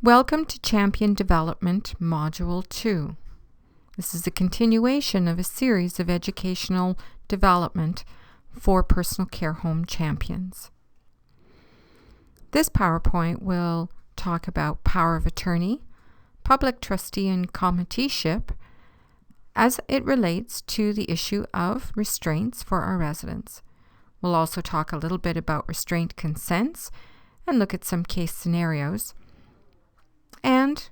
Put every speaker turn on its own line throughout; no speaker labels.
Welcome to Champion Development Module 2. This is a continuation of a series of educational development for personal care home champions. This PowerPoint will talk about power of attorney, public trustee and committeeship as it relates to the issue of restraints for our residents. We'll also talk a little bit about restraint consents and look at some case scenarios. And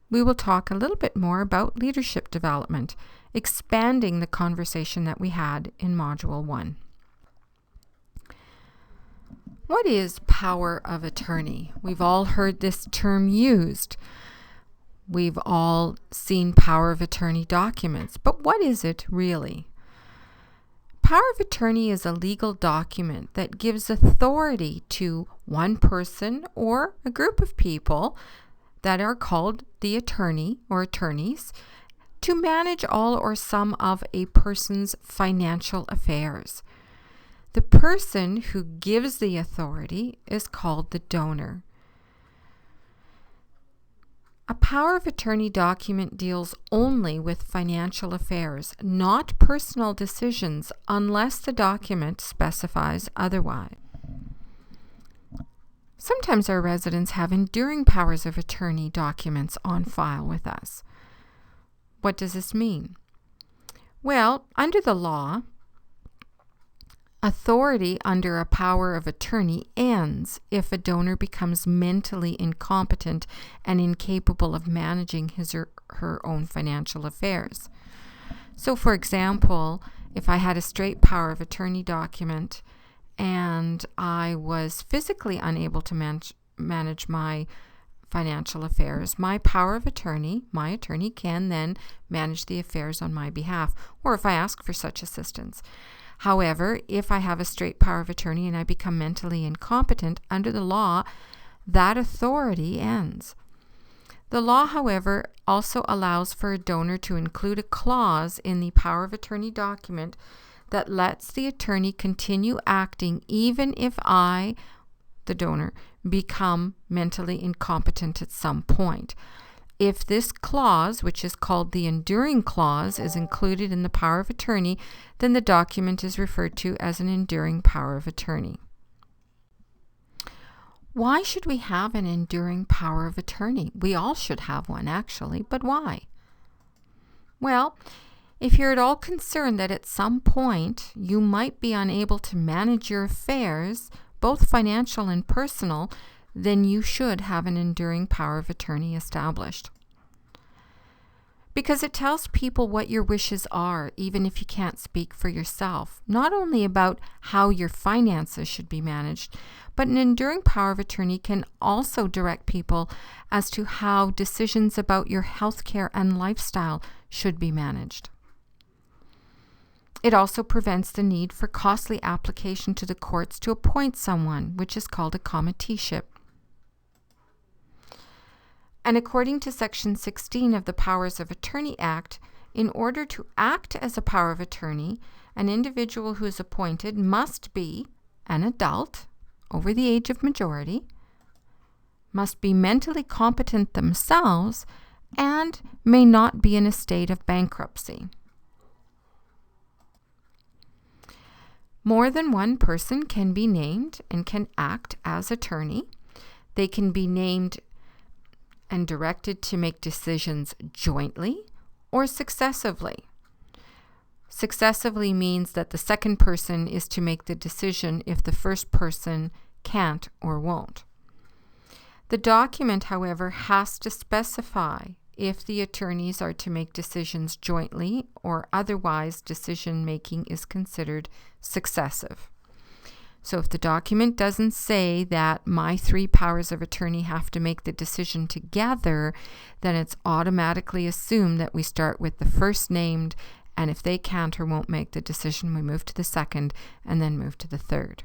we will talk a little bit more about leadership development, expanding the conversation that we had in Module 1. What is power of attorney? We've all heard this term used. We've all seen power of attorney documents, but what is it really? Power of attorney is a legal document that gives authority to one person or a group of people that are called the attorney or attorneys to manage all or some of a person's financial affairs. The person who gives the authority is called the donor. A power of attorney document deals only with financial affairs, not personal decisions, unless the document specifies otherwise. Sometimes our residents have enduring powers of attorney documents on file with us. What does this mean? Well, under the law, authority under a power of attorney ends if a donor becomes mentally incompetent and incapable of managing his or her own financial affairs. So, for example, if I had a straight power of attorney document and I was physically unable to manage my financial affairs, my power of attorney, my attorney can then manage the affairs on my behalf, or if I ask for such assistance. However, if I have a straight power of attorney and I become mentally incompetent, under the law, that authority ends. The law, however, also allows for a donor to include a clause in the power of attorney document that lets the attorney continue acting even if I, the donor, become mentally incompetent at some point. If this clause, which is called the enduring clause, is included in the power of attorney, then the document is referred to as an enduring power of attorney. Why should we have an enduring power of attorney? We all should have one, actually, but why? Well, if you're at all concerned that at some point you might be unable to manage your affairs, both financial and personal, then you should have an enduring power of attorney established. Because it tells people what your wishes are, even if you can't speak for yourself, not only about how your finances should be managed, but an enduring power of attorney can also direct people as to how decisions about your health care and lifestyle should be managed. It also prevents the need for costly application to the courts to appoint someone, which is called a committeeship. And according to Section 16 of the Powers of Attorney Act, in order to act as a power of attorney, an individual who is appointed must be an adult, over the age of majority, must be mentally competent themselves, and may not be in a state of bankruptcy. More than one person can be named and can act as attorney. They can be named and directed to make decisions jointly or successively. Successively means that the second person is to make the decision if the first person can't or won't. The document, however, has to specify if the attorneys are to make decisions jointly or otherwise decision-making is considered successive. So if the document doesn't say that my 3 powers of attorney have to make the decision together, then it's automatically assumed that we start with the first named, and if they can't or won't make the decision, we move to the second and then move to the third.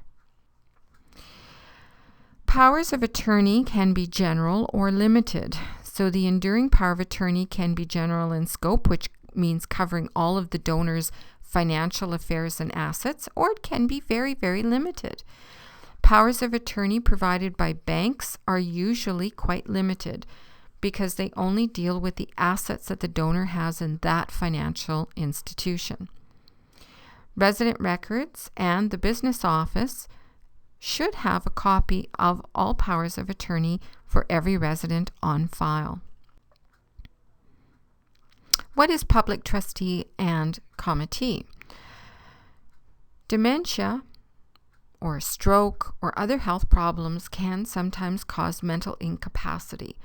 Powers of attorney can be general or limited. So the enduring power of attorney can be general in scope, which means covering all of the donor's financial affairs and assets, or it can be very, very limited. Powers of attorney provided by banks are usually quite limited because they only deal with the assets that the donor has in that financial institution. Resident records and the business office should have a copy of all powers of attorney for every resident on file. What is public trustee and committee? Dementia or stroke or other health problems can sometimes cause mental incapacity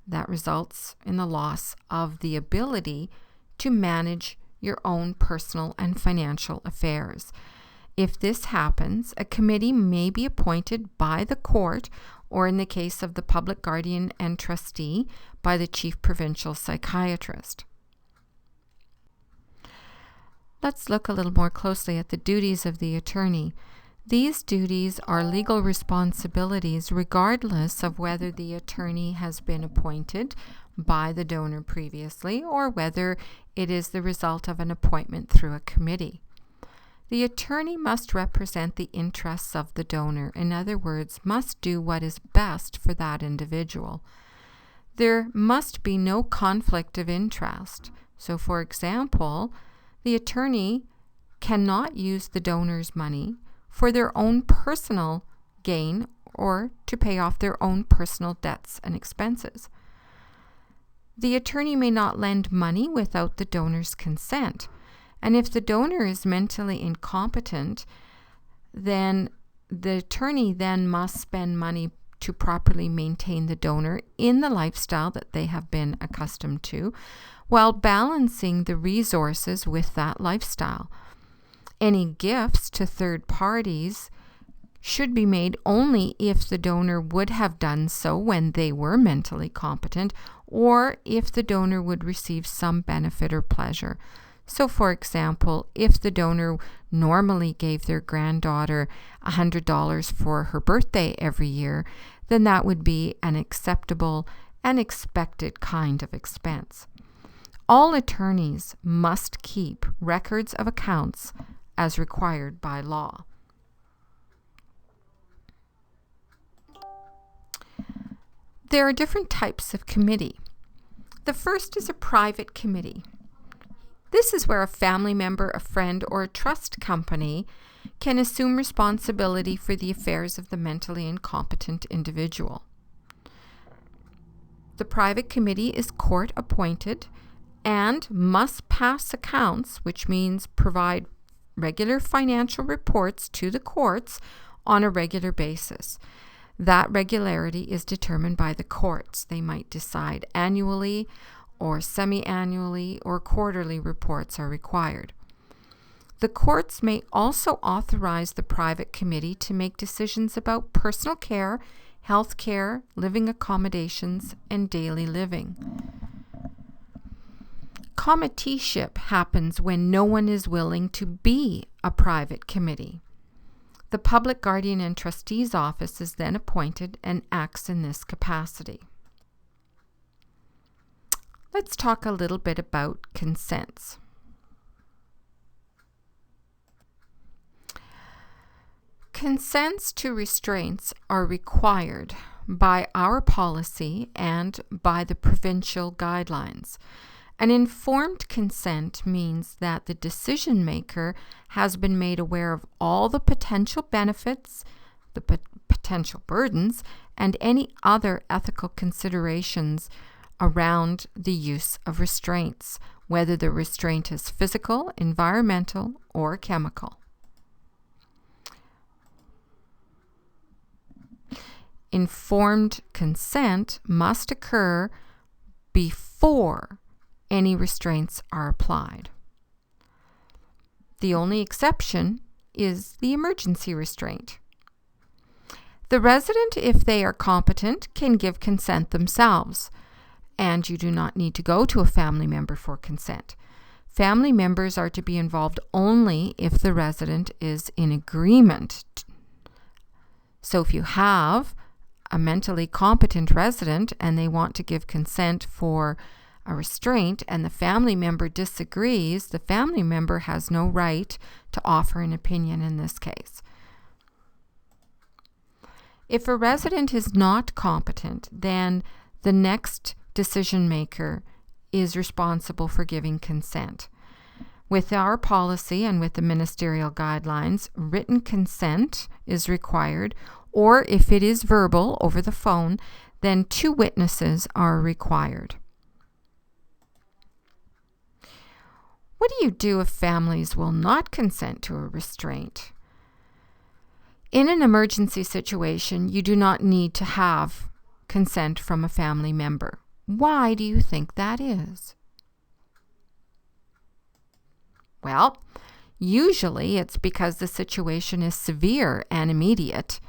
that results in the loss of the ability to manage your own personal and financial affairs. If this happens, a committee may be appointed by the court, or in the case of the public guardian and trustee, by the chief provincial psychiatrist. Let's look a little more closely at the duties of the attorney. These duties are legal responsibilities regardless of whether the attorney has been appointed by the donor previously or whether it is the result of an appointment through a committee. The attorney must represent the interests of the donor. In other words, must do what is best for that individual. There must be no conflict of interest. So, for example, the attorney cannot use the donor's money for their own personal gain or to pay off their own personal debts and expenses. The attorney may not lend money without the donor's consent. And if the donor is mentally incompetent, then the attorney then must spend money to properly maintain the donor in the lifestyle that they have been accustomed to, while balancing the resources with that lifestyle. Any gifts to third parties should be made only if the donor would have done so when they were mentally competent, or if the donor would receive some benefit or pleasure. So, for example, if the donor normally gave their granddaughter $100 for her birthday every year, then that would be an acceptable and expected kind of expense. All attorneys must keep records of accounts as required by law. There are different types of committee. The first is a private committee. This is where a family member, a friend, or a trust company can assume responsibility for the affairs of the mentally incompetent individual. The private committee is court appointed and must pass accounts, which means provide regular financial reports to the courts on a regular basis. That regularity is determined by the courts. They might decide annually or semi-annually or quarterly reports are required. The courts may also authorize the private committee to make decisions about personal care, health care, living accommodations, and daily living. Committeeship happens when no one is willing to be a private committee. The public guardian and trustee's office is then appointed and acts in this capacity. Let's talk a little bit about consents. Consents to restraints are required by our policy and by the provincial guidelines. An informed consent means that the decision maker has been made aware of all the potential benefits, the potential burdens, and any other ethical considerations around the use of restraints, whether the restraint is physical, environmental, or chemical. Informed consent must occur before any restraints are applied. The only exception is the emergency restraint. The resident, if they are competent, can give consent themselves, and you do not need to go to a family member for consent. Family members are to be involved only if the resident is in agreement. So if you have a mentally competent resident and they want to give consent for a restraint and the family member disagrees, the family member has no right to offer an opinion in this case. If a resident is not competent, then the next decision maker is responsible for giving consent. With our policy and with the ministerial guidelines, written consent is required, or if it is verbal over the phone, then 2 witnesses are required. What do you do if families will not consent to a restraint? In an emergency situation, you do not need to have consent from a family member. Why do you think that is? Well, usually it's because the situation is severe and immediate,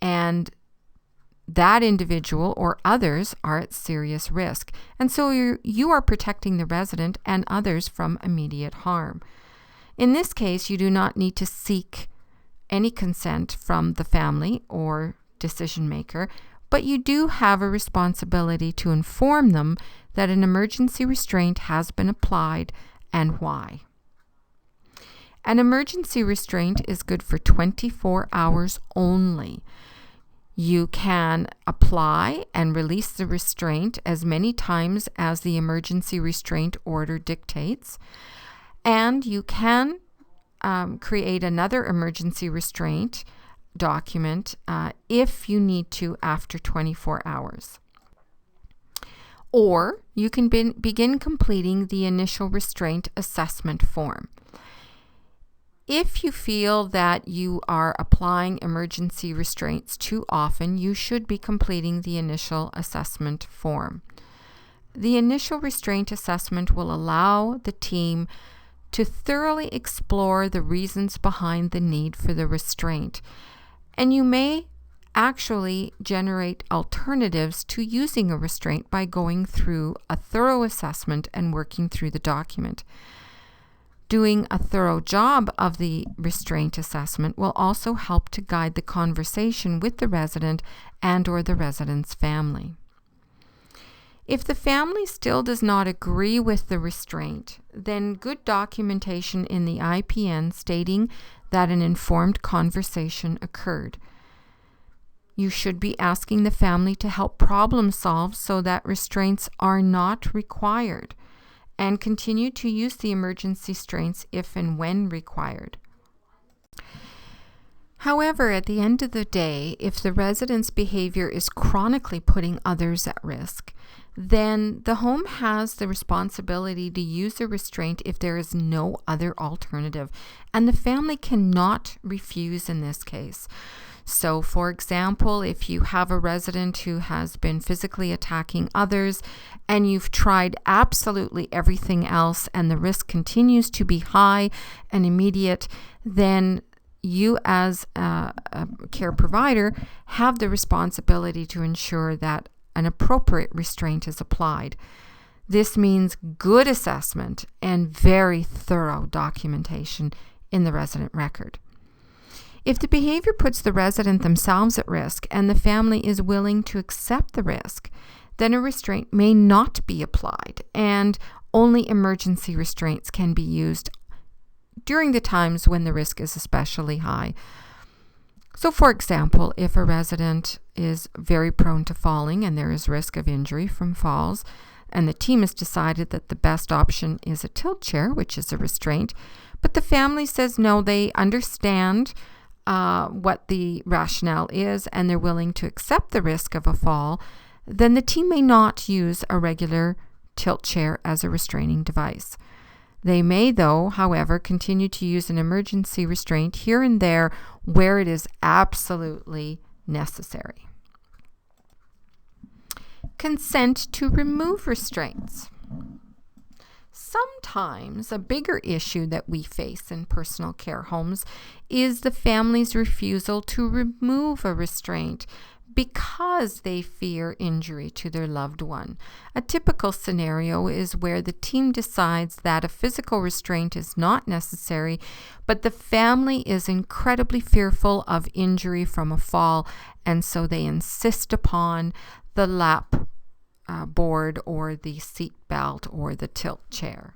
and that individual or others are at serious risk. And so you are protecting the resident and others from immediate harm. In this case, you do not need to seek any consent from the family or decision maker, but you do have a responsibility to inform them that an emergency restraint has been applied and why. An emergency restraint is good for 24 hours only. You can apply and release the restraint as many times as the emergency restraint order dictates, and you can create another emergency restraint document if you need to after 24 hours. Or you can begin completing the initial restraint assessment form. If you feel that you are applying emergency restraints too often, you should be completing the initial assessment form. The initial restraint assessment will allow the team to thoroughly explore the reasons behind the need for the restraint, and you may actually generate alternatives to using a restraint by going through a thorough assessment and working through the document. Doing a thorough job of the restraint assessment will also help to guide the conversation with the resident and/or the resident's family. If the family still does not agree with the restraint, then good documentation in the IPN stating that an informed conversation occurred. You should be asking the family to help problem solve so that restraints are not required, and continue to use the emergency restraints if and when required. However, at the end of the day, if the resident's behavior is chronically putting others at risk, then the home has the responsibility to use a restraint if there is no other alternative, and the family cannot refuse in this case. So, for example, if you have a resident who has been physically attacking others and you've tried absolutely everything else and the risk continues to be high and immediate, then you as a care provider have the responsibility to ensure that an appropriate restraint is applied. This means good assessment and very thorough documentation in the resident record. If the behavior puts the resident themselves at risk and the family is willing to accept the risk, then a restraint may not be applied, and only emergency restraints can be used during the times when the risk is especially high. So, for example, if a resident is very prone to falling and there is risk of injury from falls, and the team has decided that the best option is a tilt chair, which is a restraint, but the family says no, they understand what the rationale is and they're willing to accept the risk of a fall, then the team may not use a regular tilt chair as a restraining device. They may, though, however, continue to use an emergency restraint here and there where it is absolutely necessary. Consent to remove restraints. Sometimes a bigger issue that we face in personal care homes is the family's refusal to remove a restraint because they fear injury to their loved one. A typical scenario is where the team decides that a physical restraint is not necessary, but the family is incredibly fearful of injury from a fall, and so they insist upon the lap board or the seat belt or the tilt chair.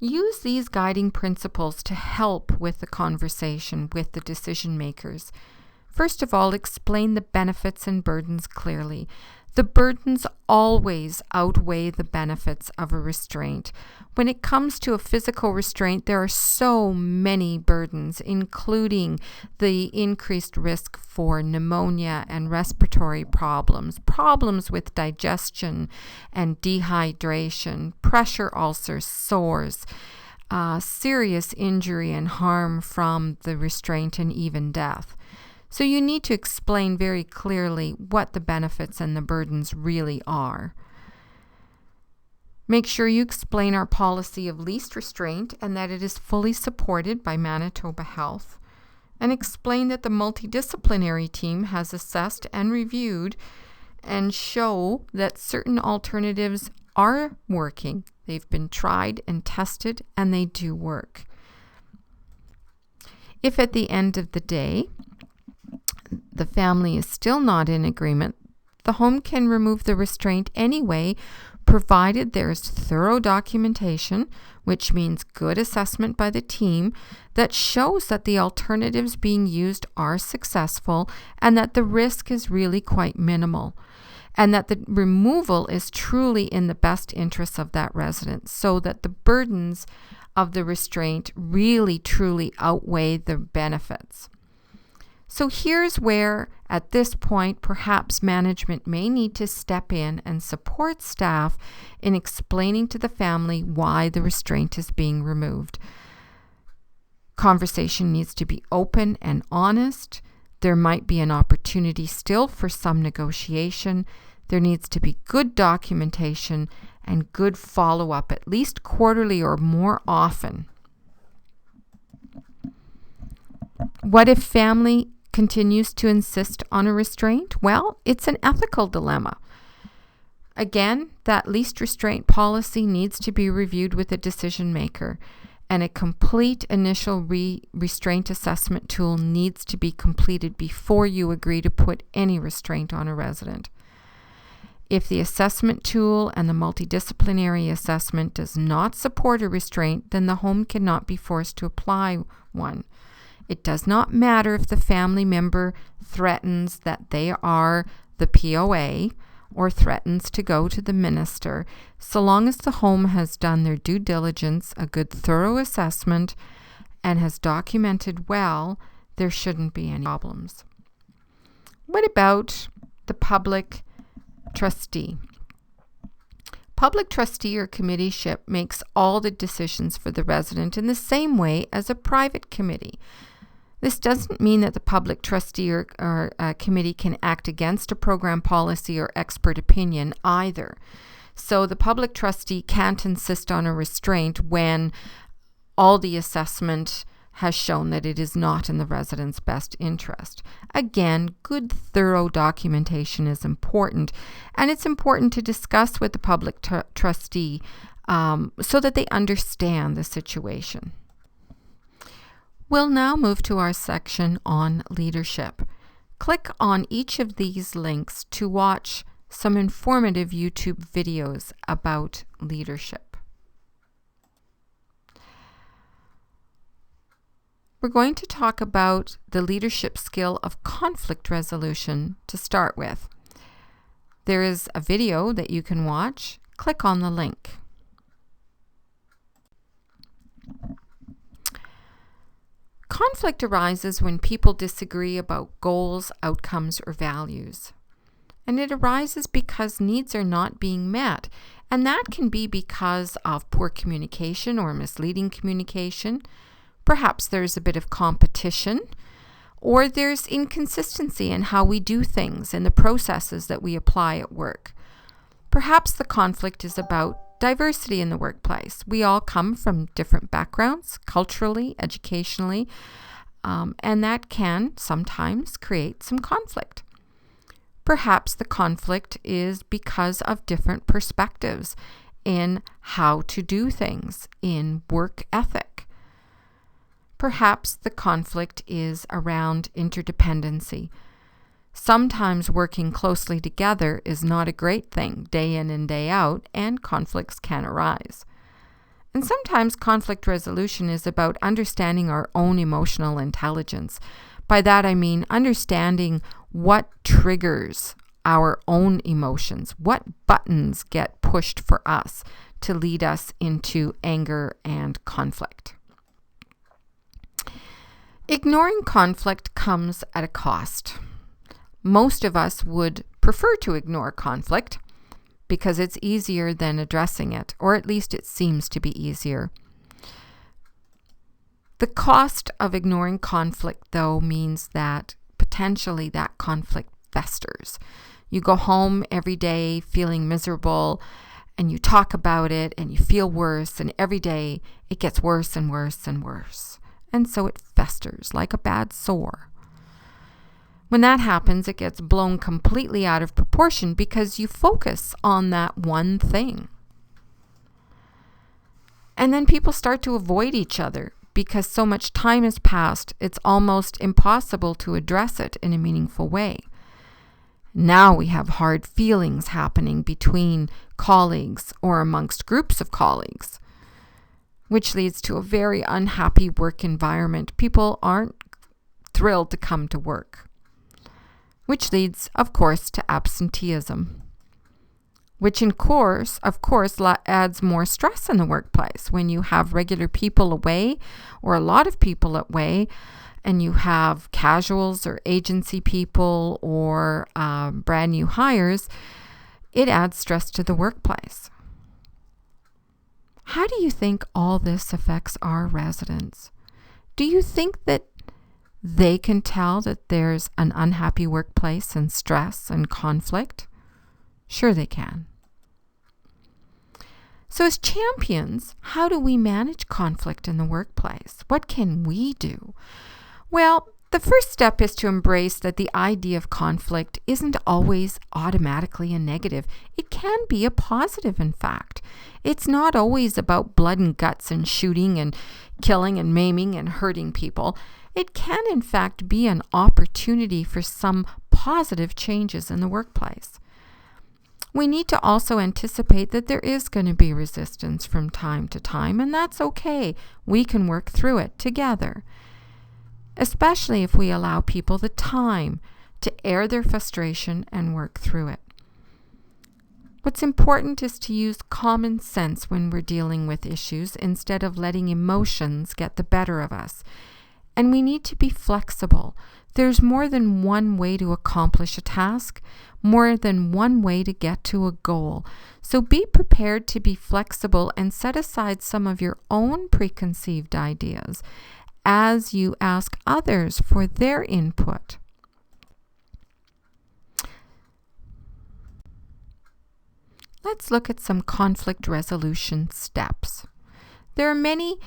Use these guiding principles to help with the conversation with the decision makers. First of all, explain the benefits and burdens clearly. The burdens always outweigh the benefits of a restraint. When it comes to a physical restraint, there are so many burdens, including the increased risk for pneumonia and respiratory problems, problems with digestion and dehydration, pressure ulcers, sores, serious injury and harm from the restraint, and even death. So you need to explain very clearly what the benefits and the burdens really are. Make sure you explain our policy of least restraint and that it is fully supported by Manitoba Health. And explain that the multidisciplinary team has assessed and reviewed and show that certain alternatives are working. They've been tried and tested and they do work. If at the end of the day, the family is still not in agreement, the home can remove the restraint anyway, provided there is thorough documentation, which means good assessment by the team, that shows that the alternatives being used are successful and that the risk is really quite minimal, and that the removal is truly in the best interests of that resident, so that the burdens of the restraint really truly outweigh the benefits. So here's where, at this point, perhaps management may need to step in and support staff in explaining to the family why the restraint is being removed. Conversation needs to be open and honest. There might be an opportunity still for some negotiation. There needs to be good documentation and good follow-up, at least quarterly or more often. What if family continues to insist on a restraint? Well, it's an ethical dilemma. Again, that least restraint policy needs to be reviewed with a decision maker, and a complete initial restraint assessment tool needs to be completed before you agree to put any restraint on a resident. If the assessment tool and the multidisciplinary assessment does not support a restraint, then the home cannot be forced to apply one. It does not matter if the family member threatens that they are the POA or threatens to go to the minister. So long as the home has done their due diligence, a good thorough assessment, and has documented well, there shouldn't be any problems. What about the public trustee? Public trustee or committeeship makes all the decisions for the resident in the same way as a private committee. This doesn't mean that the public trustee or committee can act against a program policy or expert opinion either. So the public trustee can't insist on a restraint when all the assessment has shown that it is not in the resident's best interest. Again, good thorough documentation is important, and it's important to discuss with the public trustee so that they understand the situation. We'll now move to our section on leadership. Click on each of these links to watch some informative YouTube videos about leadership. We're going to talk about the leadership skill of conflict resolution to start with. There is a video that you can watch. Click on the link. Conflict arises when people disagree about goals, outcomes, or values. And it arises because needs are not being met. And that can be because of poor communication or misleading communication. Perhaps there's a bit of competition, or there's inconsistency in how we do things and the processes that we apply at work. Perhaps the conflict is about diversity in the workplace. We all come from different backgrounds, culturally, educationally, and that can sometimes create some conflict. Perhaps the conflict is because of different perspectives in how to do things, in work ethic. Perhaps the conflict is around interdependency. Sometimes working closely together is not a great thing day in and day out, and conflicts can arise. And sometimes conflict resolution is about understanding our own emotional intelligence. By that I mean understanding what triggers our own emotions, what buttons get pushed for us to lead us into anger and conflict. Ignoring conflict comes at a cost. Most of us would prefer to ignore conflict because it's easier than addressing it, or at least it seems to be easier. The cost of ignoring conflict, though, means that potentially that conflict festers. You go home every day feeling miserable, and you talk about it, and you feel worse, and every day it gets worse and worse and worse. And so it festers like a bad sore. When that happens, it gets blown completely out of proportion because you focus on that one thing. And then people start to avoid each other because so much time has passed, it's almost impossible to address it in a meaningful way. Now we have hard feelings happening between colleagues or amongst groups of colleagues, which leads to a very unhappy work environment. People aren't thrilled to come to work, which leads, of course, to absenteeism, which of course adds more stress in the workplace. When you have regular people away or a lot of people away, and you have casuals or agency people or brand new hires, it adds stress to the workplace. How do you think all this affects our residents? Do you think that they can tell that there's an unhappy workplace and stress and conflict? Sure they can. So as champions, how do we manage conflict in the workplace? What can we do? Well, the first step is to embrace that the idea of conflict isn't always automatically a negative. It can be a positive, in fact. It's not always about blood and guts and shooting and killing and maiming and hurting people. It can, in fact, be an opportunity for some positive changes in the workplace. We need to also anticipate that there is going to be resistance from time to time, and that's okay. We can work through it together, especially if we allow people the time to air their frustration and work through it. What's important is to use common sense when we're dealing with issues instead of letting emotions get the better of us. And we need to be flexible. There's more than one way to accomplish a task, more than one way to get to a goal. So be prepared to be flexible and set aside some of your own preconceived ideas as you ask others for their input. Let's look at some conflict resolution steps. There are many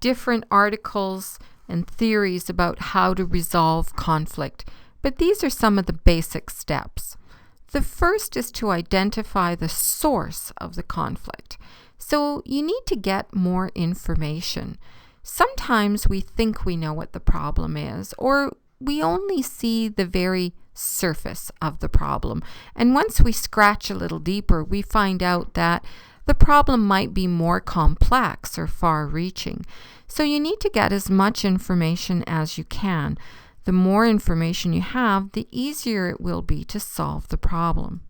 different articles and theories about how to resolve conflict, but these are some of the basic steps. The first is to identify the source of the conflict. So you need to get more information. Sometimes we think we know what the problem is, or we only see the very surface of the problem. And once we scratch a little deeper, we find out that the problem might be more complex or far-reaching. So you need to get as much information as you can. The more information you have, the easier it will be to solve the problem.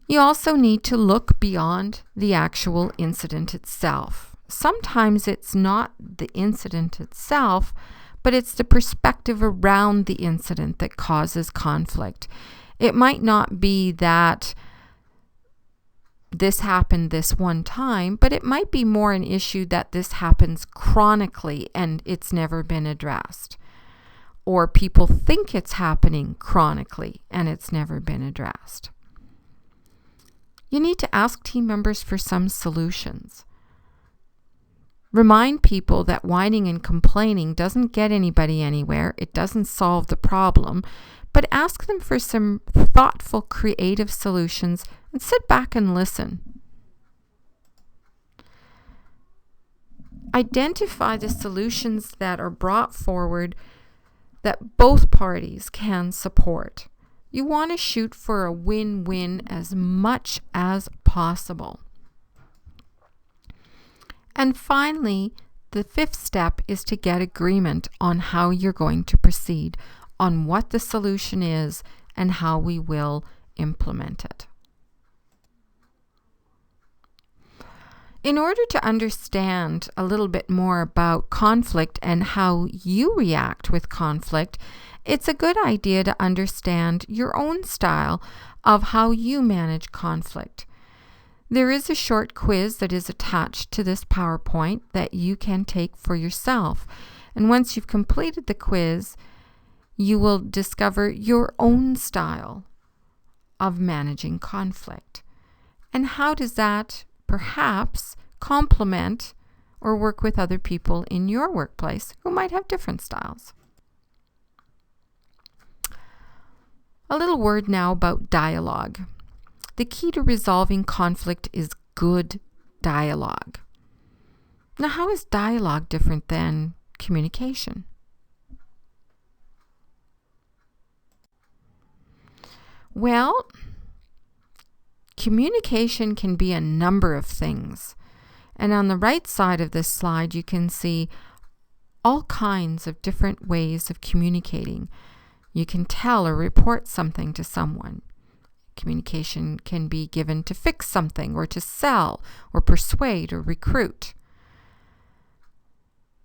You also need to look beyond the actual incident itself. Sometimes it's not the incident itself, but it's the perspective around the incident that causes conflict. It might not be that this happened this one time, but it might be more an issue that this happens chronically and it's never been addressed. Or people think it's happening chronically and it's never been addressed. You need to ask team members for some solutions. Remind people that whining and complaining doesn't get anybody anywhere. It doesn't solve the problem, but ask them for some thoughtful, creative solutions and sit back and listen. Identify the solutions that are brought forward that both parties can support. You want to shoot for a win-win as much as possible. And finally, the fifth step is to get agreement on how you're going to proceed, on what the solution is, and how we will implement it. In order to understand a little bit more about conflict and how you react with conflict, it's a good idea to understand your own style of how you manage conflict. There is a short quiz that is attached to this PowerPoint that you can take for yourself. And once you've completed the quiz, you will discover your own style of managing conflict. And how does that perhaps complement or work with other people in your workplace who might have different styles? A little word now about dialogue. The key to resolving conflict is good dialogue. Now, how is dialogue different than communication? Well, communication can be a number of things. And on the right side of this slide, you can see all kinds of different ways of communicating. You can tell or report something to someone. Communication can be given to fix something or to sell or persuade or recruit.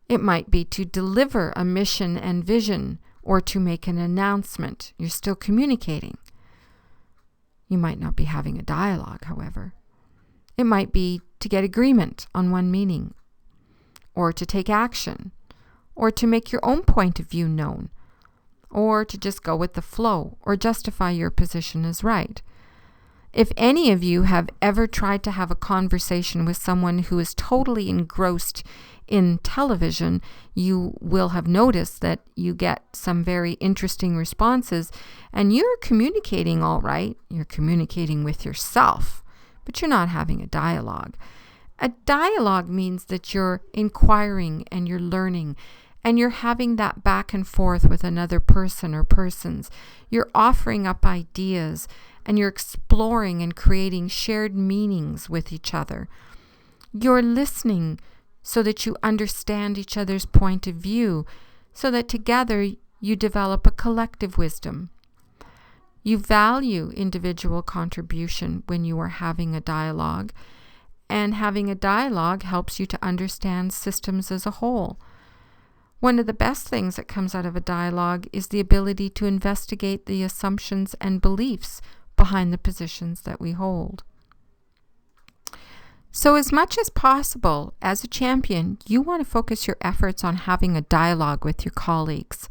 It might be to deliver a mission and vision or to make an announcement. You're still communicating. You might not be having a dialogue, however. It might be to get agreement on one meaning, or to take action, or to make your own point of view known, or to just go with the flow or justify your position as right. If any of you have ever tried to have a conversation with someone who is totally engrossed in television, you will have noticed that you get some very interesting responses, and you're communicating all right. You're communicating with yourself, but you're not having a dialogue. A dialogue means that you're inquiring and you're learning, and you're having that back and forth with another person or persons. You're offering up ideas, and you're exploring and creating shared meanings with each other. You're listening so that you understand each other's point of view, so that together you develop a collective wisdom. You value individual contribution when you are having a dialogue, and having a dialogue helps you to understand systems as a whole. One of the best things that comes out of a dialogue is the ability to investigate the assumptions and beliefs behind the positions that we hold. So as much as possible, as a champion, you want to focus your efforts on having a dialogue with your colleagues.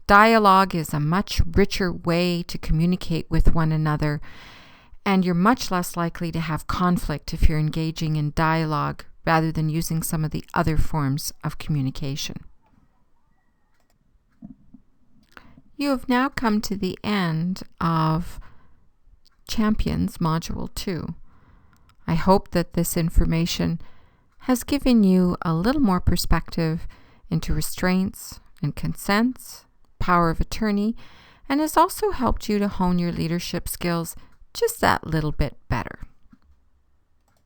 Dialogue is a much richer way to communicate with one another, and you're much less likely to have conflict if you're engaging in dialogue rather than using some of the other forms of communication. You have now come to the end of Champions Module 2. I hope that this information has given you a little more perspective into restraints and consents, power of attorney, and has also helped you to hone your leadership skills just that little bit better.